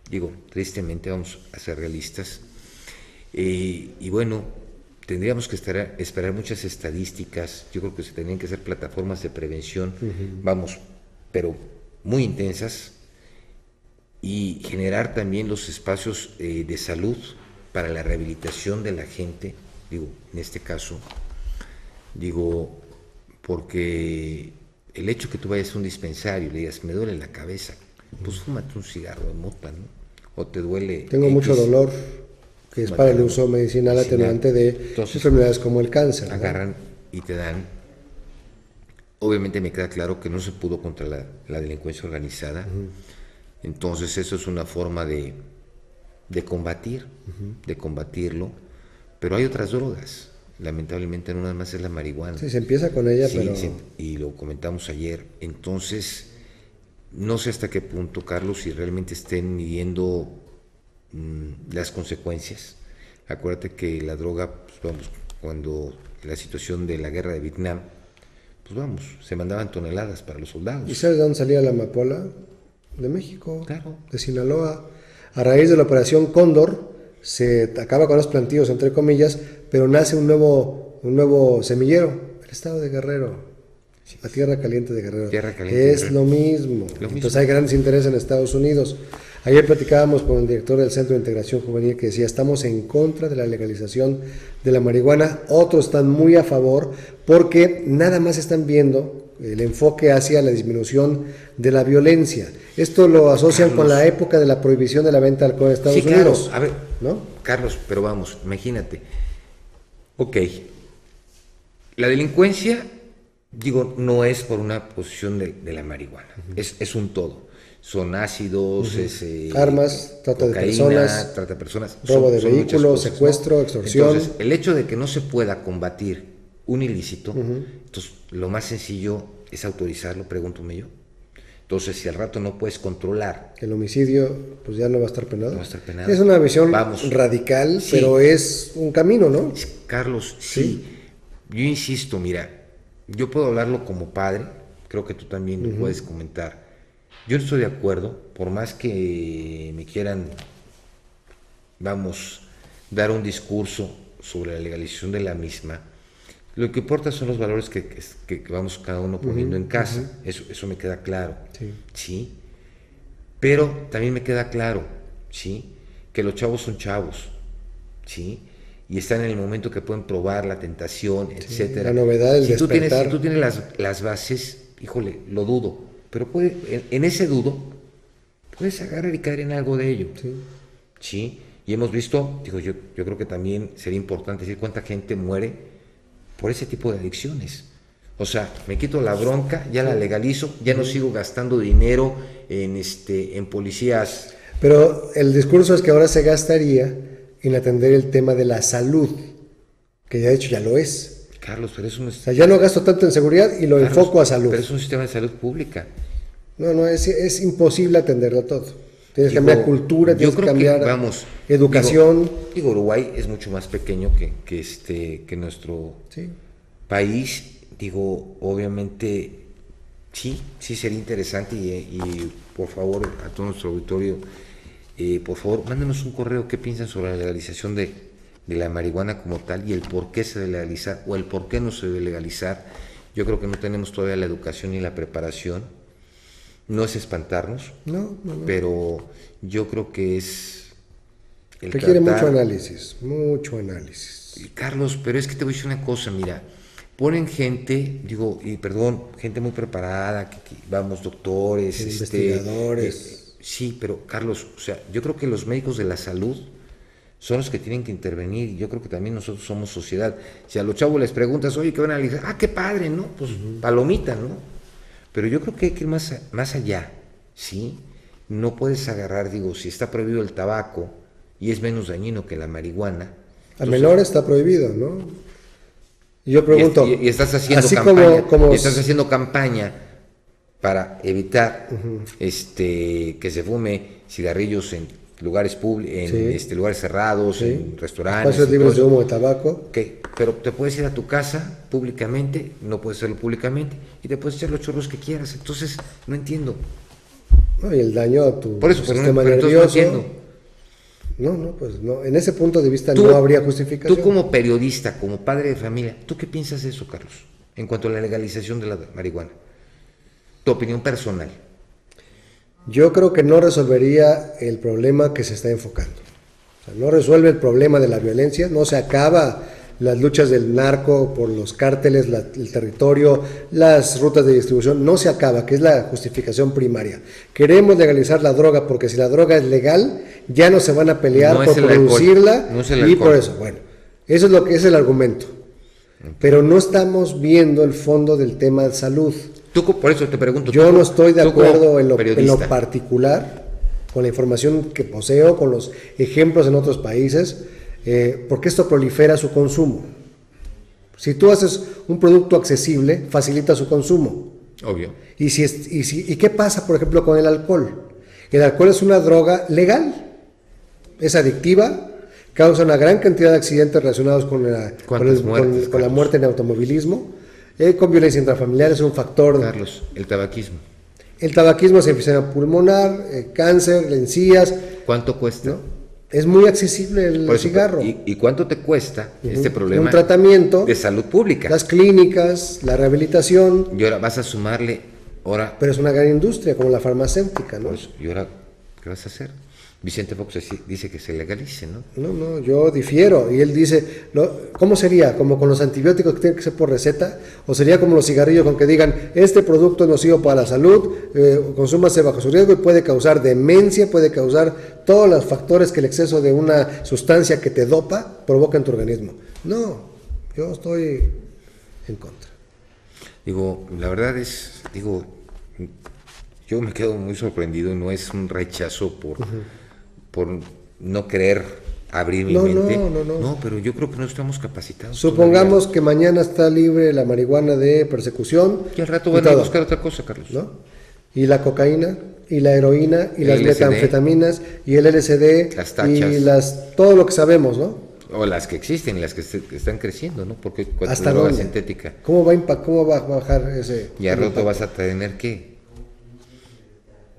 digo, tristemente, vamos a ser realistas, y bueno, tendríamos que esperar muchas estadísticas. Yo creo que se tendrían que hacer plataformas de prevención, pero muy intensas, y generar también los espacios de salud para la rehabilitación de la gente, digo, en este caso, porque el hecho que tú vayas a un dispensario y le digas, me duele la cabeza, pues fúmate un cigarro de mota, ¿no? O te duele... Tengo mucho dolor, que es para el uso medicinal atenuante de enfermedades como el cáncer, ¿no? Agarran y te dan. Obviamente me queda claro que no se pudo contra la delincuencia organizada, entonces eso es una forma de combatirlo, pero hay otras drogas, lamentablemente no nada más es la marihuana. Sí, se empieza con ella, sí, pero... Sí, y lo comentamos ayer, entonces no sé hasta qué punto, Carlos, si realmente estén midiendo las consecuencias. Acuérdate que la droga, pues cuando la situación de la guerra de Vietnam, pues se mandaban toneladas para los soldados. ¿Y sabes de dónde salía la amapola? De México, claro. De Sinaloa. A raíz de la operación Cóndor, se acaba con los plantíos, entre comillas, pero nace un nuevo semillero, el estado de Guerrero, la Tierra Caliente de Guerrero. Es lo mismo. Entonces hay grandes intereses en Estados Unidos. Ayer platicábamos con el director del Centro de Integración Juvenil que decía, estamos en contra de la legalización de la marihuana, otros están muy a favor, porque nada más están viendo el enfoque hacia la disminución de la violencia. Esto lo asocian, Carlos, con la época de la prohibición de la venta de alcohol en Estados Unidos. Claro. A ver, ¿no? Carlos, pero imagínate. Ok, la delincuencia, no es por una posición de la marihuana, es un todo. Son ácidos, armas, trata de personas, robo de vehículos, secuestro, extorsión. Entonces, el hecho de que no se pueda combatir un ilícito, entonces lo más sencillo es autorizarlo, pregúntame yo. Entonces, si al rato no puedes controlar... El homicidio, pues ya no va a estar penado. No va a estar penado. Es una visión radical, sí, pero es un camino, ¿no? Carlos, sí. Yo insisto, mira, yo puedo hablarlo como padre, creo que tú también lo puedes comentar. Yo no estoy de acuerdo, por más que me quieran, dar un discurso sobre la legalización de la misma. Lo que importa son los valores que vamos cada uno poniendo en casa, eso me queda claro, sí. Pero también me queda claro, sí, que los chavos son chavos, sí, y están en el momento que pueden probar la tentación, etcétera. La novedad del despertar. Si tú tienes las bases, híjole, lo dudo, pero en ese dudo puedes agarrar y caer en algo de ello, sí. Y hemos visto, yo creo que también sería importante decir cuánta gente muere por ese tipo de adicciones. O sea, me quito la bronca, ya la legalizo, ya no sigo gastando dinero en policías. Pero el discurso es que ahora se gastaría en atender el tema de la salud, que de hecho ya lo es. Carlos, pero eso no es... O sea, ya no gasto tanto en seguridad y lo enfoco a salud. Pero es un sistema de salud pública. No, es imposible atenderlo todo. Tienes que cambiar cultura, tienes que cambiar educación. Digo, Uruguay es mucho más pequeño que nuestro país. Digo, obviamente, sí sería interesante y por favor, a todo nuestro auditorio, por favor, mándenos un correo qué piensan sobre la legalización de la marihuana como tal y el por qué se debe legalizar o el por qué no se debe legalizar. Yo creo que no tenemos todavía la educación ni la preparación. No es espantarnos, no. Pero yo creo que es requiere mucho análisis. Carlos, pero es que te voy a decir una cosa, mira, ponen gente, gente muy preparada, vamos, doctores, investigadores. Sí, pero Carlos, o sea, yo creo que los médicos de la salud son los que tienen que intervenir. Yo creo que también nosotros somos sociedad. Si a los chavos les preguntas, oye, ¿qué van a analizar? Qué padre, ¿no? Pues palomita, ¿no? Pero yo creo que hay que ir más allá, ¿sí? No puedes agarrar, si está prohibido el tabaco y es menos dañino que la marihuana. A menor está prohibido, ¿no? Y yo pregunto... Y estás haciendo campaña, estás haciendo campaña para evitar que se fume cigarrillos en lugares públicos, en lugares cerrados, en restaurantes. Espacios libres de humo, de tabaco. Pero te puedes ir a tu casa públicamente, no puedes hacerlo públicamente, y te puedes echar los chorros que quieras. Entonces, no entiendo. No, y el daño a tu sistema nervioso. No entiendo. No. En ese punto de vista no habría justificación. Tú como periodista, como padre de familia, ¿tú qué piensas de eso, Carlos? En cuanto a la legalización de la marihuana. Tu opinión personal. Yo creo que no resolvería el problema que se está enfocando. O sea, no resuelve el problema de la violencia, no se acaba las luchas del narco por los cárteles, el territorio, las rutas de distribución, no se acaba, que es la justificación primaria. Queremos legalizar la droga porque si la droga es legal, ya no se van a pelear por producirla y por eso. Bueno, eso es lo que es el argumento. Pero no estamos viendo el fondo del tema de salud. Por eso te pregunto. Yo no estoy de acuerdo en lo particular, con la información que poseo, con los ejemplos en otros países, porque esto prolifera su consumo. Si tú haces un producto accesible, facilita su consumo. Obvio. ¿Y qué pasa, por ejemplo, con el alcohol? El alcohol es una droga legal, es adictiva, causa una gran cantidad de accidentes relacionados con la muerte en automovilismo. Con violencia intrafamiliar es un factor. Carlos, el tabaquismo. El tabaquismo es enfisema pulmonar, cáncer, encías. ¿Cuánto cuesta? ¿No? Es muy accesible el cigarro. ¿Y cuánto te cuesta este problema? Un tratamiento de salud pública. Las clínicas, la rehabilitación. Y ahora vas a sumarle. Pero es una gran industria como la farmacéutica, ¿no? Pues, ¿y ahora qué vas a hacer? Vicente Fox dice que se legalice, ¿no? No, yo difiero. Y él dice, ¿cómo sería? ¿Como con los antibióticos que tienen que ser por receta? ¿O sería como los cigarrillos con que digan, este producto es nocivo para la salud, consúmase bajo su riesgo y puede causar demencia, puede causar todos los factores que el exceso de una sustancia que te dopa provoca en tu organismo? No, yo estoy en contra. La verdad yo me quedo muy sorprendido, no es un rechazo por no querer abrir mi mente. No, pero yo creo que no estamos capacitados. Supongamos todavía que mañana está libre la marihuana de persecución. Y al rato van a buscar otra cosa, Carlos. ¿No? Y la cocaína, y la heroína, y las metanfetaminas, y el LSD, las tachas, y todo lo que sabemos, ¿no? O las que existen, las que están creciendo, ¿no? Porque ¿hasta droga dónde? Sintética. ¿Cómo va a bajar ese? Y al rato vas a tener ¿qué?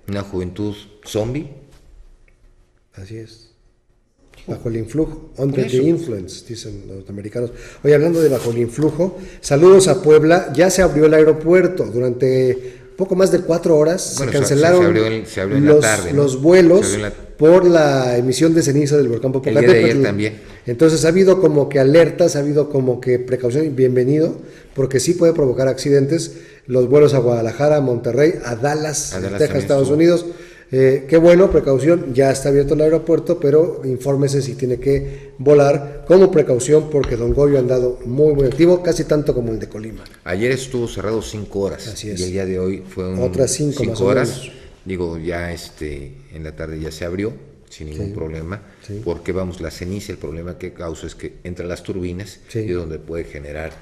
Una juventud zombie. Así es. Bajo el influjo, under the influence, dicen los americanos. Oye, hablando de bajo el influjo, saludos a Puebla. Ya se abrió el aeropuerto. Durante poco más de 4 horas se cancelaron se abrió en la tarde, ¿no? Los vuelos por la emisión de ceniza del volcán Popocatépetl. El día de ayer también. Entonces ha habido como que alertas, ha habido como que precaución, bienvenido, porque sí puede provocar accidentes. Los vuelos a Guadalajara, a Monterrey, a Dallas Texas, Estados Unidos. Qué bueno, precaución, ya está abierto el aeropuerto, pero infórmese si tiene que volar como precaución, porque Don Goyo ha andado muy, muy activo, casi tanto como el de Colima. Ayer estuvo cerrado 5 horas. Así es. Y el día de hoy fue otras 5 horas. Ya en la tarde ya se abrió sin ningún problema, porque la ceniza, el problema que causa es que entran las turbinas y donde puede generar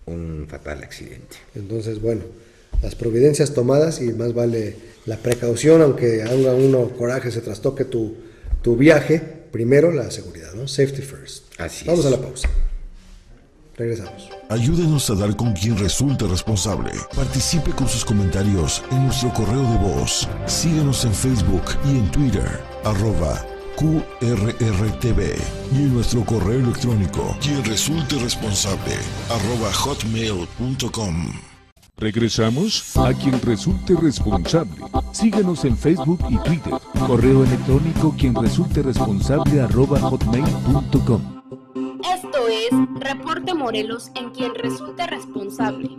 un fatal accidente. Entonces, bueno, las providencias tomadas y más vale la precaución, aunque haga uno coraje, se trastoque tu viaje, primero la seguridad, ¿no? Safety first. Vamos a la pausa. Regresamos. Ayúdenos a dar con quien resulte responsable. Participe con sus comentarios en nuestro correo de voz. Síguenos en Facebook y en Twitter, @QRRTV, y en nuestro correo electrónico, quien resulte responsable, @hotmail.com. Regresamos a quien resulte responsable. Síguenos en Facebook y Twitter. Correo electrónico quien resulte responsable @hotmail.com. Esto es Reporte Morelos en quien resulte responsable.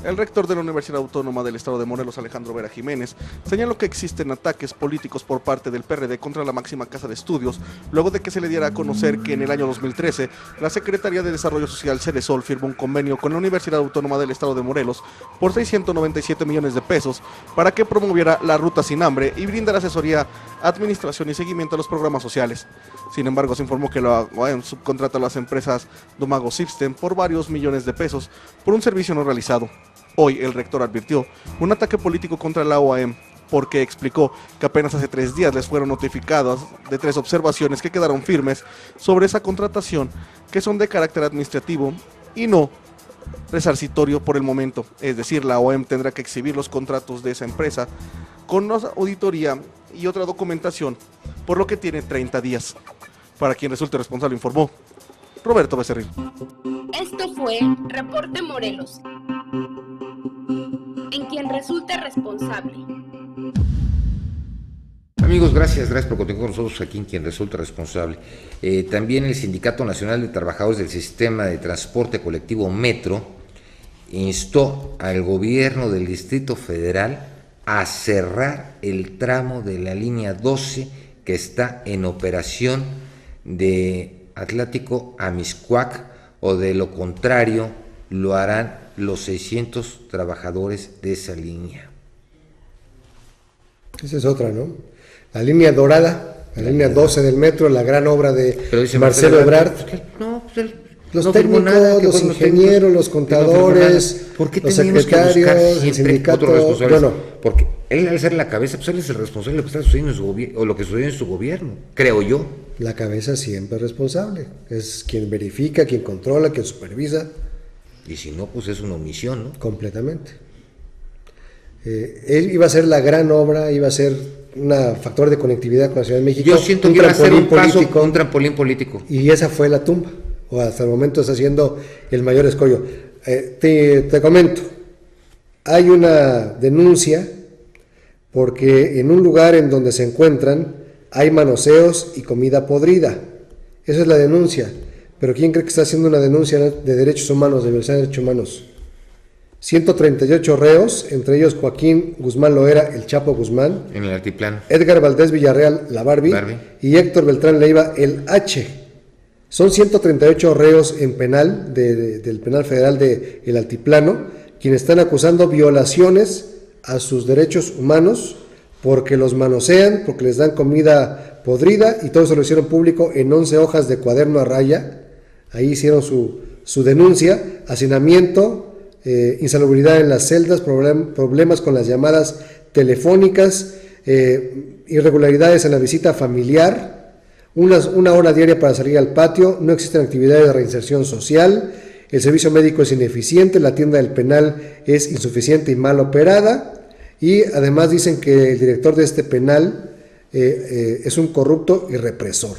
El rector de la Universidad Autónoma del Estado de Morelos, Alejandro Vera Jiménez, señaló que existen ataques políticos por parte del PRD contra la máxima casa de estudios, luego de que se le diera a conocer que en el año 2013 la Secretaría de Desarrollo Social, Cedesol, firmó un convenio con la Universidad Autónoma del Estado de Morelos por 697 millones de pesos para que promoviera la Ruta Sin Hambre y brindara asesoría, administración y seguimiento a los programas sociales. Sin embargo, se informó que la UAM subcontrata a las empresas Domago System por varios millones de pesos por un servicio no realizado. Hoy el rector advirtió un ataque político contra la OAM porque explicó que apenas hace 3 días les fueron notificadas de 3 observaciones que quedaron firmes sobre esa contratación, que son de carácter administrativo y no resarcitorio por el momento. Es decir, la OAM tendrá que exhibir los contratos de esa empresa con una auditoría y otra documentación, por lo que tiene 30 días. Para quien resulte responsable, informó Roberto Becerril. Esto fue Reporte Morelos en quien resulte responsable. Amigos, gracias por continuar con nosotros aquí en quien resulta responsable. También el Sindicato Nacional de Trabajadores del Sistema de Transporte Colectivo Metro instó al gobierno del Distrito Federal a cerrar el tramo de la línea 12 que está en operación de Atlántico a Mixcoac, o de lo contrario lo harán los 600 trabajadores de esa línea. Esa es otra, ¿no? La línea dorada, la línea 12 del metro, la gran obra de Marcelo Ebrard. Los no técnicos, nada, los ingenieros, los contadores, los secretarios, el sindicato. Bueno, porque él, al ser la cabeza, pues él es el responsable de lo que está sucediendo en su gobierno, o lo que sucedió en su gobierno, creo yo. La cabeza siempre es responsable, es quien verifica, quien controla, quien supervisa. Y si no, pues es una omisión, ¿no? Completamente. Él iba a ser la gran obra, iba a ser un factor de conectividad con la Ciudad de México. Yo siento que iba a ser un trampolín político. Y esa fue la tumba, o hasta el momento está siendo el mayor escollo. Te comento, hay una denuncia porque en un lugar en donde se encuentran hay manoseos y comida podrida. Esa es la denuncia. Pero ¿quién cree que está haciendo una denuncia de derechos humanos, de violación de derechos humanos? 138 reos, entre ellos Joaquín Guzmán Loera, el Chapo Guzmán. En el altiplano. Edgar Valdés Villarreal, la Barbie. Y Héctor Beltrán Leiva, el H. Son 138 reos en penal, del penal federal de El Altiplano, quienes están acusando violaciones a sus derechos humanos porque los manosean, porque les dan comida podrida, y todo eso lo hicieron público en 11 hojas de cuaderno a raya. Ahí hicieron su denuncia, hacinamiento, insalubridad en las celdas, problemas con las llamadas telefónicas, irregularidades en la visita familiar, una hora diaria para salir al patio, no existen actividades de reinserción social, el servicio médico es ineficiente, la tienda del penal es insuficiente y mal operada, y además dicen que el director de este penal es un corrupto y represor.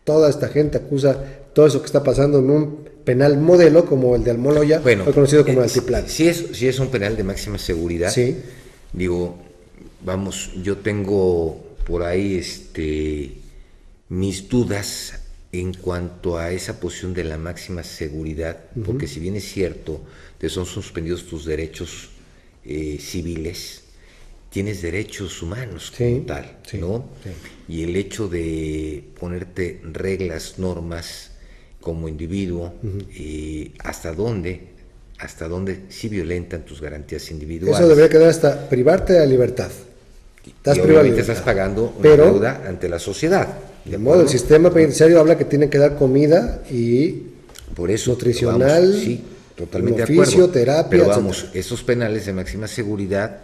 Toda esta gente acusa todo eso que está pasando en un penal modelo como el de Almoloya, hoy conocido como el Altiplano. Si es un penal de máxima seguridad, sí. Digo, vamos, yo tengo por ahí mis dudas en cuanto a esa posición de la máxima seguridad, porque si bien es cierto que son suspendidos tus derechos civiles, tienes derechos humanos como tal, ¿no? Sí. Y el hecho de ponerte reglas, normas como individuo, hasta dónde sí violentan tus garantías individuales. Eso debería quedar hasta privarte de la libertad. Estás obviamente estás pagando una deuda ante la sociedad. De modo, el sistema penitenciario habla que tienen que dar comida y por eso, nutricional, Totalmente oficio, de acuerdo. terapia, pero etcétera. vamos, esos penales de máxima seguridad,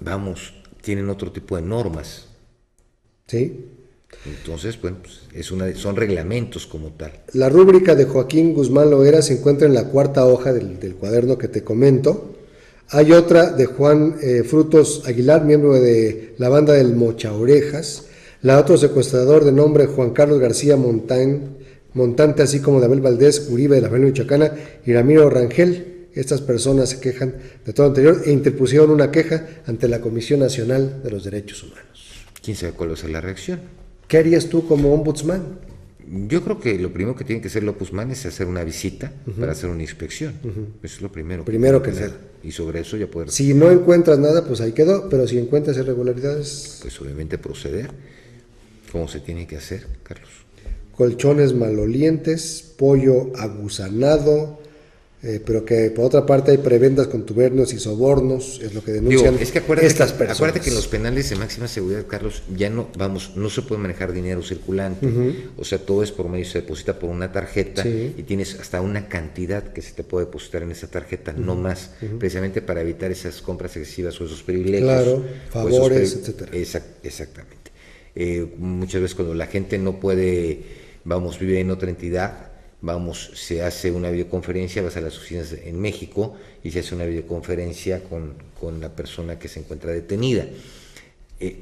vamos, tienen otro tipo de normas. ¿Sí? Entonces, bueno, pues son reglamentos como tal. La rúbrica de Joaquín Guzmán Loera se encuentra en la 4ª hoja del cuaderno que te comento. Hay otra de Juan Frutos Aguilar, miembro de la banda del Mochaorejas. La otro secuestrador de nombre Juan Carlos García Montante, así como de Abel Valdés Uribe de la familia Michoacana y Ramiro Rangel. Estas personas se quejan de todo lo anterior e interpusieron una queja ante la Comisión Nacional de los Derechos Humanos. ¿Quién sabe cuál va a ser la reacción? ¿Qué harías tú como ombudsman? Yo creo que lo primero que tiene que hacer el ombudsman es hacer una visita para hacer una inspección. Eso es lo primero. Primero que nada. Y sobre eso ya poder... Si no encuentras nada, pues ahí quedó, pero si encuentras irregularidades... Pues obviamente proceder. ¿Cómo se tiene que hacer, Carlos? Colchones malolientes, pollo aguzanado, pero que por otra parte hay prebendas con tubernos y sobornos, es lo que denuncian estas personas. Acuérdate que en los penales de máxima seguridad, Carlos, ya no se puede manejar dinero circulante. O sea, todo es por medio, se deposita por una tarjeta y tienes hasta una cantidad que se te puede depositar en esa tarjeta, no más, precisamente para evitar esas compras excesivas o esos privilegios. Claro, favores, etcétera. Exactamente. Muchas veces cuando la gente no puede, vive en otra entidad, se hace una videoconferencia, vas a las oficinas en México y se hace una videoconferencia con la persona que se encuentra detenida.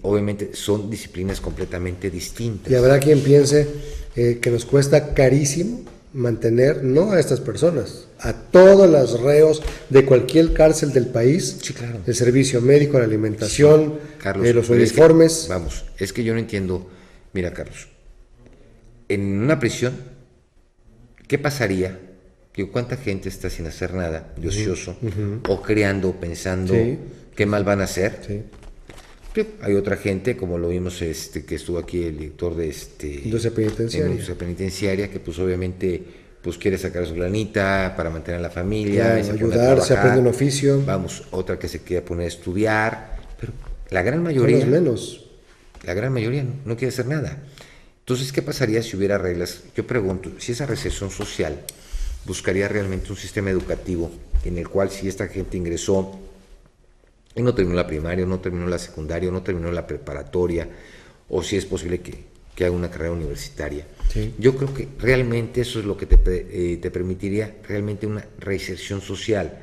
Obviamente son disciplinas completamente distintas. Y habrá quien piense que nos cuesta carísimo mantener, no a estas personas, a todos los reos de cualquier cárcel del país, sí, claro. El servicio médico, la alimentación, Carlos, los uniformes. Es que yo no entiendo. Mira, Carlos, en una prisión, ¿qué pasaría? ¿Cuánta gente está sin hacer nada, de ocioso, o creando, pensando qué mal van a hacer? Sí. Hay otra gente, como lo vimos, que estuvo aquí el director de industria penitenciaria, que pues obviamente pues quiere sacar su granita para mantener a la familia, y ayudarse, aprender un oficio. Otra que se quiere poner a estudiar, pero la gran mayoría, la gran mayoría no quiere hacer nada. Entonces, ¿qué pasaría si hubiera reglas? Yo pregunto, si esa recesión social buscaría realmente un sistema educativo en el cual si esta gente ingresó y no terminó la primaria, no terminó la secundaria, no terminó la preparatoria, o si es posible que haga una carrera universitaria. Sí. Yo creo que realmente eso es lo que te permitiría realmente una reinserción social.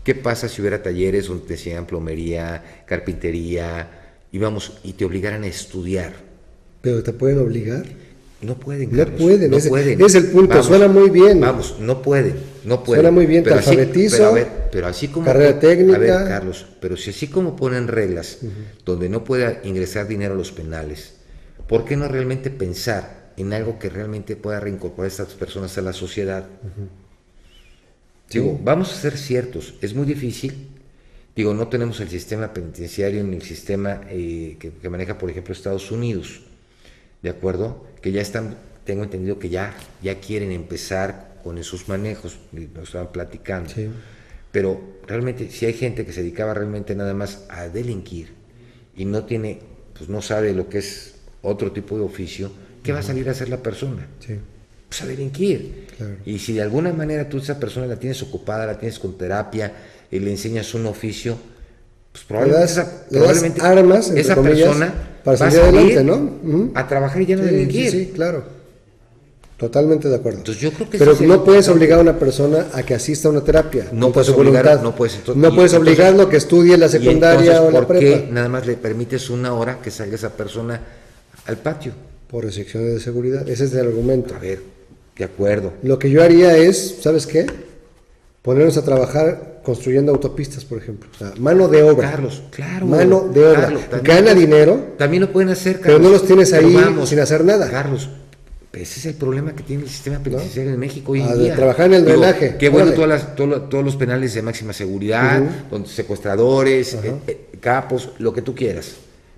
¿Qué pasa si hubiera talleres donde te enseñan plomería, carpintería, y te obligaran a estudiar? ¿Pero te pueden obligar? No pueden, Carlos, no pueden. Es el punto, suena muy bien. No pueden. Suena muy bien, te alfabetizo, pero así como carrera técnica. A ver, Carlos, pero si así como ponen reglas donde no pueda ingresar dinero a los penales, ¿por qué no realmente pensar en algo que realmente pueda reincorporar a estas personas a la sociedad? Digo, vamos a ser ciertos, es muy difícil. Digo, no tenemos el sistema penitenciario ni el sistema que maneja, por ejemplo, Estados Unidos, ¿de acuerdo? Que ya están, tengo entendido que ya quieren empezar con esos manejos, nos estaban platicando. Sí. Pero realmente, si hay gente que se dedicaba realmente nada más a delinquir y no tiene, pues no sabe lo que es otro tipo de oficio, ¿qué va a salir a hacer la persona? Sí. Pues a delinquir. Claro. Y si de alguna manera tú esa persona la tienes ocupada, la tienes con terapia, y le enseñas un oficio, pues probablemente armas, esa persona para salir adelante, ¿no? A trabajar y ya no delinquir. Sí, claro. Totalmente de acuerdo. Entonces yo creo que pero no puedes obligar a una persona a que asista a una terapia. No puedes obligar, no puedes obligarlo a que estudie la secundaria o la prepa. ¿Por qué nada más le permites una hora que salga esa persona al patio? Por restricciones de seguridad. Ese es el argumento. A ver, de acuerdo. Lo que yo haría es, ¿sabes qué? Ponernos a trabajar construyendo autopistas, por ejemplo. O sea, mano de obra. Carlos, claro. Mano de obra. Gana dinero. También lo pueden hacer, Carlos. Pero no los tienes ahí sin hacer nada. Carlos, ese es el problema que tiene el sistema penitenciario en México hoy en día. Trabajar en el drenaje. Qué bueno todos los penales de máxima seguridad, donde secuestradores, capos, lo que tú quieras.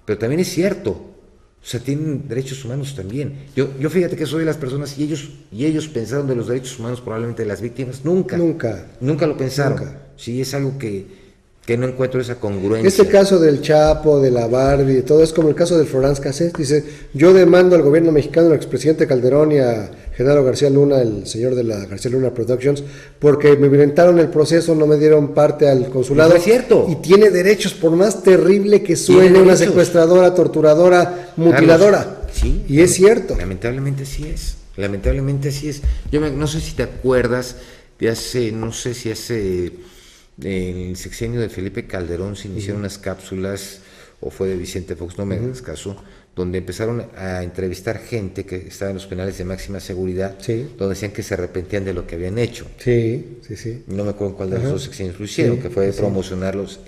Pero también es cierto. O sea, tienen derechos humanos también. Yo fíjate que soy de las personas y ellos pensaron de los derechos humanos probablemente de las víctimas. Nunca lo pensaron. Sí, es algo que Que no encuentro esa congruencia. Este caso del Chapo, de la Barbie, todo es como el caso del Florence Cassés. Dice, yo demando al gobierno mexicano, al expresidente Calderón y a Genaro García Luna, el señor de la García Luna Productions, porque me violentaron el proceso, no me dieron parte al consulado. Es cierto. Y tiene derechos, por más terrible que suene, una secuestradora, torturadora, mutiladora. Carlos, sí. Y es cierto. Lamentablemente sí es. Lamentablemente sí es. No sé si te acuerdas de hace, el sexenio de Felipe Calderón se iniciaron unas cápsulas, o fue de Vicente Fox, no me hagas caso, donde empezaron a entrevistar gente que estaba en los penales de máxima seguridad, donde decían que se arrepentían de lo que habían hecho. Sí. No me acuerdo cuál de los dos sexenios lo hicieron, que fue promocionar los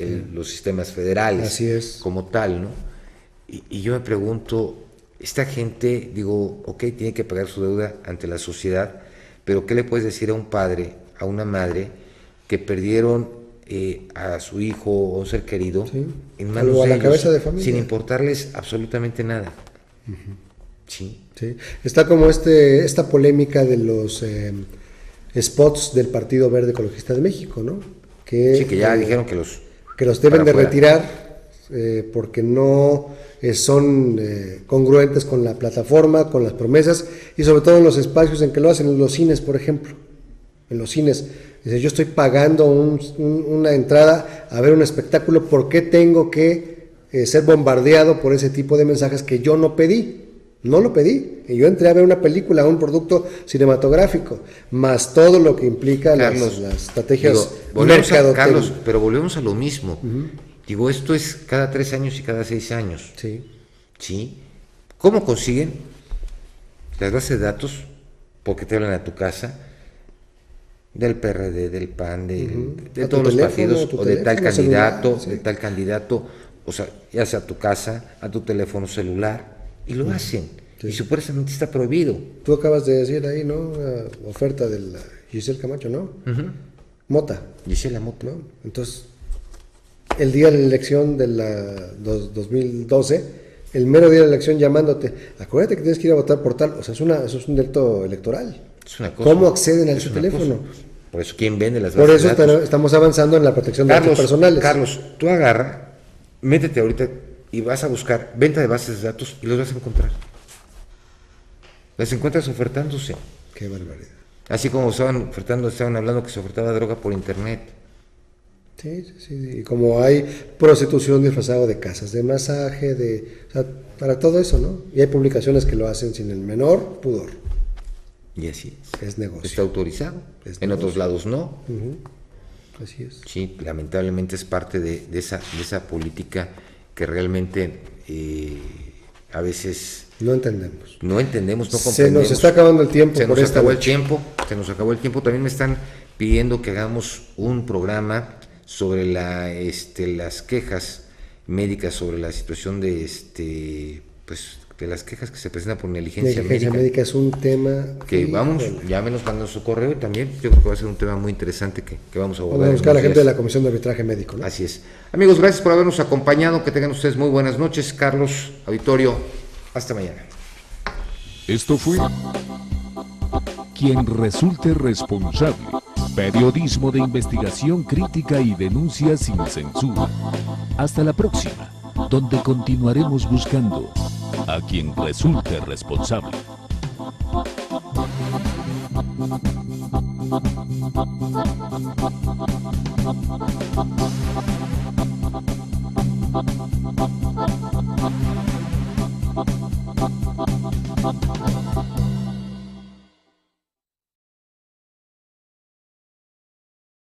sistemas federales. Así es. Como tal, ¿no? Y yo me pregunto, esta gente, digo, ok, tiene que pagar su deuda ante la sociedad, pero ¿qué le puedes decir a un padre, a una madre, que perdieron a su hijo o un ser querido en manos de ellos, sin importarles absolutamente nada? Sí. Está como esta polémica de los spots del Partido Verde Ecologista de México, ¿no? Que ya dijeron que los deben de retirar porque no son congruentes con la plataforma, con las promesas, y sobre todo en los espacios en que lo hacen, en los cines, por ejemplo. En los cines, dice, yo estoy pagando una entrada a ver un espectáculo, ¿por qué tengo que ser bombardeado por ese tipo de mensajes que yo no pedí? No lo pedí, y yo entré a ver una película, un producto cinematográfico, más todo lo que implica Carlos, las estrategias mercadotecnia. Carlos, pero volvemos a lo mismo. Digo, esto es cada 3 años y cada 6 años. Sí. ¿Cómo consiguen las bases de datos? Porque te hablan a tu casa, del PRD, del PAN, de todos los partidos, o de tal candidato, o sea, ya sea a tu casa, a tu teléfono celular, y lo hacen, y supuestamente está prohibido. Tú acabas de decir ahí, ¿no? La oferta de la Giselle Camacho, ¿no? Mota. Gisela Mota. ¿No? Entonces, el día de la elección de la 2012, el mero día de la elección llamándote, acuérdate que tienes que ir a votar por tal, o sea, eso es un delito electoral. Es una cosa. ¿Cómo acceden a su teléfono? Por eso, ¿quién vende las bases de datos? Por eso estamos avanzando en la protección de datos personales. Carlos, tú agarra, métete ahorita y vas a buscar venta de bases de datos y los vas a encontrar. Las encuentras ofertándose. Qué barbaridad. Así como estaban hablando que se ofertaba droga por internet. Sí. Y como hay prostitución disfrazada de casas de masaje, o sea, para todo eso, ¿no? Y hay publicaciones que lo hacen sin el menor pudor. Y así es. Es negocio. Está autorizado. En otros lados no. Así es. Sí, lamentablemente es parte de esa política que realmente a veces no entendemos, no comprendemos. Se nos está acabando el tiempo. Se nos acabó el tiempo. También me están pidiendo que hagamos un programa sobre las quejas médicas, sobre la situación de las quejas que se presentan por negligencia médica. Es un tema que ya me nos mandan su correo, y también yo creo que va a ser un tema muy interesante que vamos a abordar. Vamos a buscar a la gente de la Comisión de Arbitraje Médico, ¿no? Así es. Amigos, gracias por habernos acompañado, que tengan ustedes muy buenas noches. Carlos, auditorio, hasta mañana. Esto fue Quien Resulte Responsable. Periodismo de investigación crítica y denuncia sin censura. Hasta la próxima, donde continuaremos buscando a quien resulte responsable.